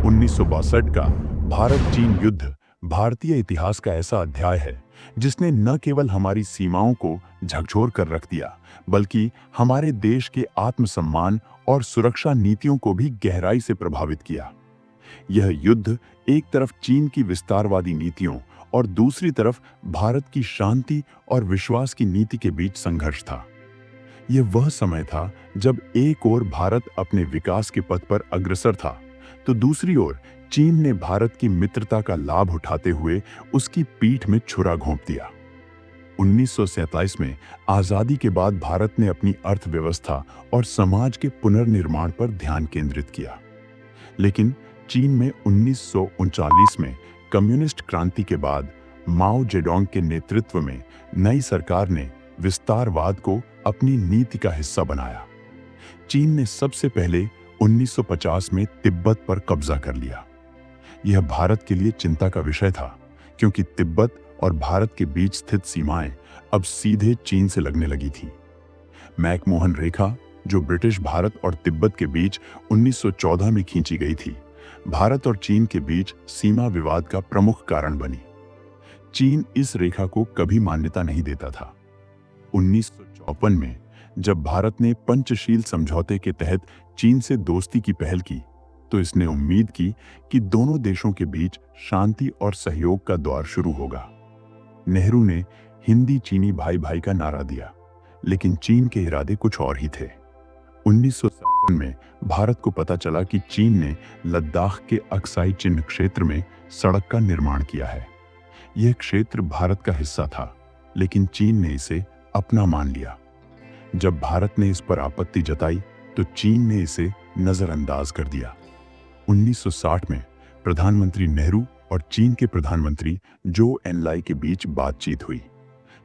1962 का भारत चीन युद्ध भारतीय इतिहास का ऐसा अध्याय है जिसने न केवल हमारी सीमाओं को झकझोर कर रख दिया, बल्कि हमारे देश के आत्मसम्मान और सुरक्षा नीतियों को भी गहराई से प्रभावित किया। यह युद्ध एक तरफ चीन की विस्तारवादी नीतियों और दूसरी तरफ भारत की शांति और विश्वास की नीति के बीच संघर्ष था। यह वह समय था जब एक ओर भारत अपने विकास के पथ पर अग्रसर था, तो दूसरी ओर चीन ने भारत की मित्रता का लाभ उठाते हुए उसकी पीठ में छुरा घोंप दिया। 1947 में आजादी के बाद भारत ने अपनी अर्थव्यवस्था और समाज के पुनर्निर्माण पर ध्यान केंद्रित किया, लेकिन चीन में 1939 में कम्युनिस्ट क्रांति के बाद माओ जेडोंग के नेतृत्व में नई सरकार ने विस्तारवाद को अपनी नीति का हिस्सा बनाया। चीन ने सबसे पहले 1950 में तिब्बत पर कब्जा कर लिया। यह भारत के लिए चिंता का विषय था, क्योंकि तिब्बत और भारत के बीच स्थित सीमाएं अब सीधे चीन से लगने लगी थीं। मैकमोहन रेखा, जो ब्रिटिश भारत और तिब्बत के बीच 1914 में खींची गई थी, भारत और चीन के बीच सीमा विवाद का प्रमुख कारण बनी। चीन इस रेखा को कभी मान्यता नहीं देता था। 1954 में जब भारत ने पंचशील समझौते के तहत चीन से दोस्ती की पहल की, तो इसने उम्मीद की कि दोनों देशों के बीच शांति और सहयोग का दौर शुरू होगा। नेहरू ने हिंदी चीनी भाई भाई का नारा दिया, लेकिन चीन के इरादे कुछ और ही थे। 1957 में भारत को पता चला कि चीन ने लद्दाख के अक्साई चिन्ह क्षेत्र में सड़क का निर्माण किया है। यह क्षेत्र भारत का हिस्सा था, लेकिन चीन ने इसे अपना मान लिया। जब भारत ने इस पर आपत्ति जताई, तो चीन ने इसे नजरअंदाज कर दिया। 1960 में प्रधानमंत्री नेहरू और चीन के प्रधानमंत्री जो एनलाई के बीच बातचीत हुई।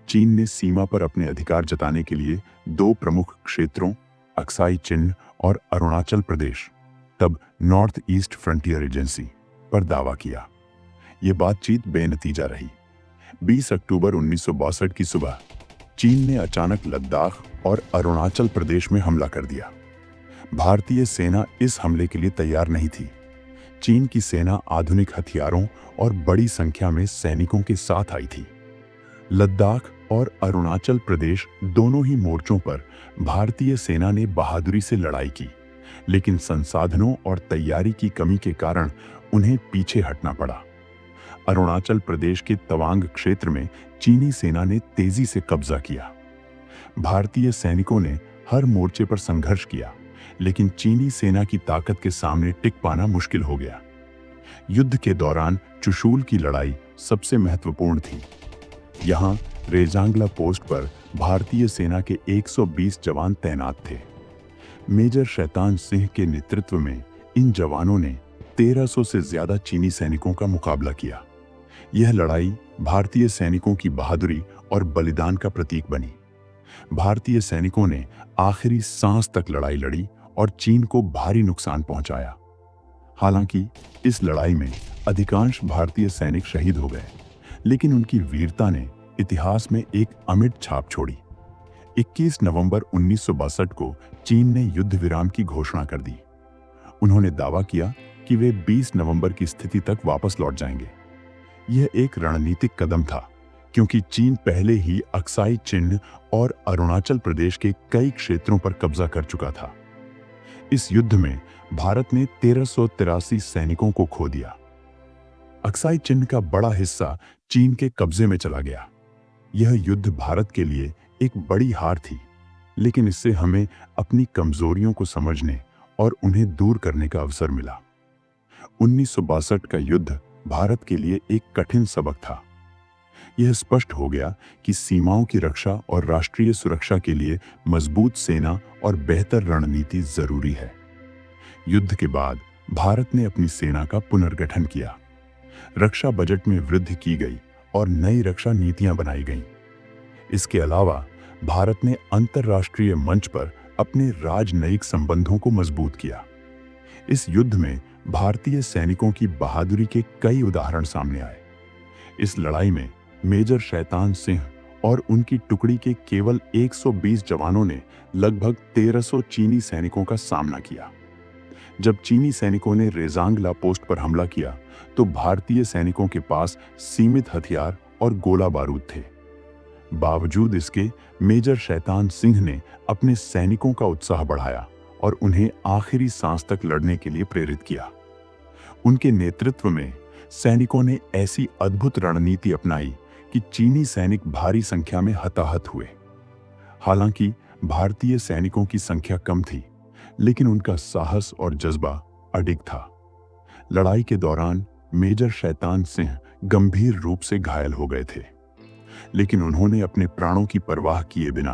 चीन ने सीमा पर अपने अधिकार जताने के लिए दो प्रमुख क्षेत्रों, अक्साई चिन्ह और अरुणाचल प्रदेश, तब नॉर्थ ईस्ट फ्रंटियर एजेंसी, पर दावा किया। यह बातचीत बेनतीजा रही। 20 अक्टूबर 1962 की सुबह चीन ने अचानक लद्दाख और अरुणाचल प्रदेश में हमला कर दिया। भारतीय सेना इस हमले के लिए तैयार नहीं थी। चीन की सेना आधुनिक हथियारों और बड़ी संख्या में सैनिकों के साथ आई थी। लद्दाख और अरुणाचल प्रदेश दोनों ही मोर्चों पर भारतीय सेना ने बहादुरी से लड़ाई की, लेकिन संसाधनों और तैयारी की कमी के कारण उन्हें पीछे हटना पड़ा। अरुणाचल प्रदेश के तवांग क्षेत्र में चीनी सेना ने तेजी से कब्जा किया। भारतीय सैनिकों ने हर मोर्चे पर संघर्ष किया, लेकिन चीनी सेना की ताकत के सामने टिक पाना मुश्किल हो गया। युद्ध के दौरान चुशूल की लड़ाई सबसे महत्वपूर्ण थी। यहां रेजांगला पोस्ट पर भारतीय सेना के 120 जवान तैनात थे। मेजर शैतान सिंह के नेतृत्व में इन जवानों ने 1300 से ज्यादा चीनी सैनिकों का मुकाबला किया। यह लड़ाई भारतीय सैनिकों की बहादुरी और बलिदान का प्रतीक बनी। भारतीय सैनिकों ने आखिरी सांस तक लड़ाई लड़ी और चीन को भारी नुकसान पहुंचाया। हालांकि इस लड़ाई में अधिकांश भारतीय सैनिक शहीद हो गए, लेकिन उनकी वीरता ने इतिहास में एक अमिट छाप छोड़ी। 21 नवंबर 1962 को चीन ने युद्ध विराम की घोषणा कर दी। उन्होंने दावा किया कि वे 20 नवंबर की स्थिति तक वापस लौट जाएंगे। यह एक रणनीतिक कदम था, क्योंकि चीन पहले ही अक्साई चिन्ह और अरुणाचल प्रदेश के कई क्षेत्रों पर कब्जा कर चुका था। इस युद्ध में भारत ने 1383 सैनिकों को खो दिया। अक्साई चिन्ह का बड़ा हिस्सा चीन के कब्जे में चला गया। यह युद्ध भारत के लिए एक बड़ी हार थी, लेकिन इससे हमें अपनी कमजोरियों को समझने और उन्हें दूर करने का अवसर मिला। 1962 का युद्ध भारत के लिए एक कठिन सबक था। यह स्पष्ट हो गया कि सीमाओं की रक्षा और राष्ट्रीय सुरक्षा के लिए मजबूत सेना और बेहतर रणनीति जरूरी है। युद्ध के बाद भारत ने अपनी सेना का पुनर्गठन किया। रक्षा बजट में वृद्धि की गई और नई रक्षा नीतियां बनाई गईं। इसके अलावा भारत ने अंतर्राष्ट्रीय मंच पर अपने राजनयिक संबंधों को मजबूत किया। इस युद्ध में भारतीय सैनिकों की बहादुरी के कई उदाहरण सामने आए। इस लड़ाई में मेजर शैतान सिंह और उनकी टुकड़ी के केवल 120 जवानों ने लगभग 1300 चीनी सैनिकों का सामना किया। जब चीनी सैनिकों ने रेजांगला पोस्ट पर हमला किया तो भारतीय सैनिकों के पास सीमित हथियार और गोला बारूद थे। बावजूद इसके मेजर शैतान सिंह ने अपने सैनिकों का उत्साह बढ़ाया और उन्हें आखिरी सांस तक लड़ने के लिए प्रेरित किया। उनके नेतृत्व में सैनिकों ने ऐसी अद्भुत रणनीति अपनाई कि चीनी सैनिक भारी संख्या में हताहत हुए। हालांकि भारतीय सैनिकों की संख्या कम थी, लेकिन उनका साहस और जज्बा अडिग था। लड़ाई के दौरान मेजर शैतान सिंह गंभीर रूप से घायल हो गए थे, लेकिन उन्होंने अपने प्राणों की परवाह किए बिना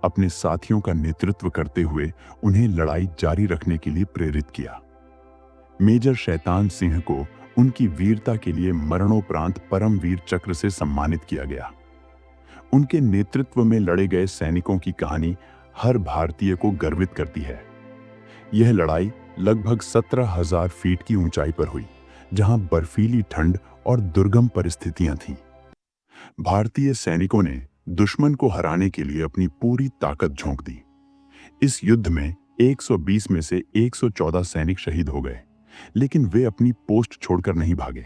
अपने साथियों का नेतृत्व करते हुए उन्हें लड़ाई जारी रखने के लिए प्रेरित किया। मेजर शैतान सिंह को उनकी वीरता के लिए मरणोपरांत परमवीर चक्र से सम्मानित किया गया। उनके नेतृत्व में लड़े गए सैनिकों की कहानी हर भारतीय को गर्वित करती है। यह लड़ाई लगभग 17,000 फीट की ऊंचाई पर हुई, जहां बर्फीली ठंड और दुर्गम परिस्थितियां थीं। भारतीय सैनिकों ने दुश्मन को हराने के लिए अपनी पूरी ताकत झोंक दी। इस युद्ध में 120 में से 114 सैनिक शहीद हो गए, लेकिन वे अपनी पोस्ट छोड़कर नहीं भागे।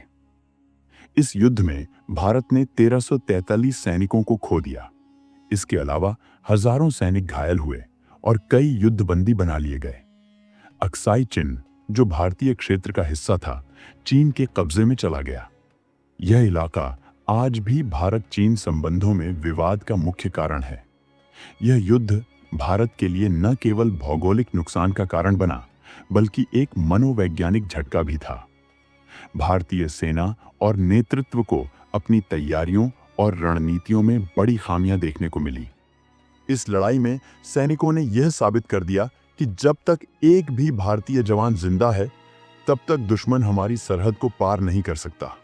इस युद्ध में भारत ने 1343 सैनिकों को खो दिया। इसके अलावा हजारों सैनिक घायल हुए और कई युद्धबंदी बना लिए गए। अक्साई चिन, जो भारतीय क्षेत्र का हिस्सा था, चीन के कब्जे में चला गया। यह इलाका आज भी भारत चीन संबंधों में विवाद का मुख्य कारण है। यह युद्ध भारत के लिए न केवल भौगोलिक नुकसान का कारण बना, बल्कि एक मनोवैज्ञानिक झटका भी था। भारतीय सेना और नेतृत्व को अपनी तैयारियों और रणनीतियों में बड़ी खामियां देखने को मिली। इस लड़ाई में सैनिकों ने यह साबित कर दिया कि जब तक एक भी भारतीय जवान जिंदा है, तब तक दुश्मन हमारी सरहद को पार नहीं कर सकता।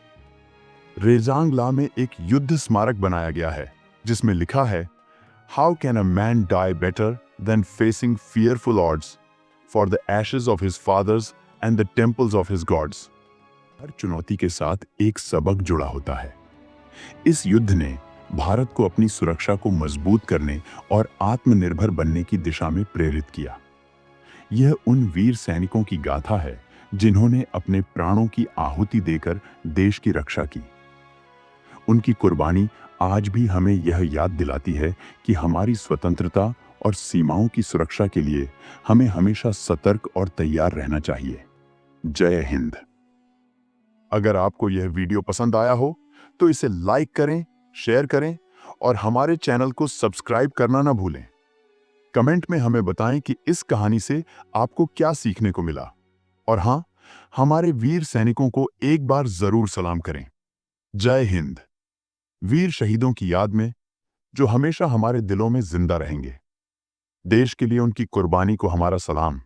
रेजांगला में एक युद्ध स्मारक बनाया गया है, जिसमें लिखा है, how can a man die better than facing fearful odds for the ashes of his fathers and the temples of his gods. हर चुनौती के साथ एक सबक जुड़ा होता है। इस युद्ध ने भारत को अपनी सुरक्षा को मजबूत करने और आत्मनिर्भर बनने की दिशा में प्रेरित किया। यह उन वीर सैनिकों की गाथा है जिन्होंने अपने प्राणों की आहुति देकर देश की रक्षा की। उनकी कुर्बानी आज भी हमें यह याद दिलाती है कि हमारी स्वतंत्रता और सीमाओं की सुरक्षा के लिए हमें हमेशा सतर्क और तैयार रहना चाहिए। जय हिंद। अगर आपको यह वीडियो पसंद आया हो तो इसे लाइक करें, शेयर करें और हमारे चैनल को सब्सक्राइब करना ना भूलें। कमेंट में हमें बताएं कि इस कहानी से आपको क्या सीखने को मिला। और हाँ, हमारे वीर सैनिकों को एक बार जरूर सलाम करें। जय हिंद। वीर शहीदों की याद में, जो हमेशा हमारे दिलों में जिंदा रहेंगे। देश के लिए उनकी कुर्बानी को हमारा सलाम।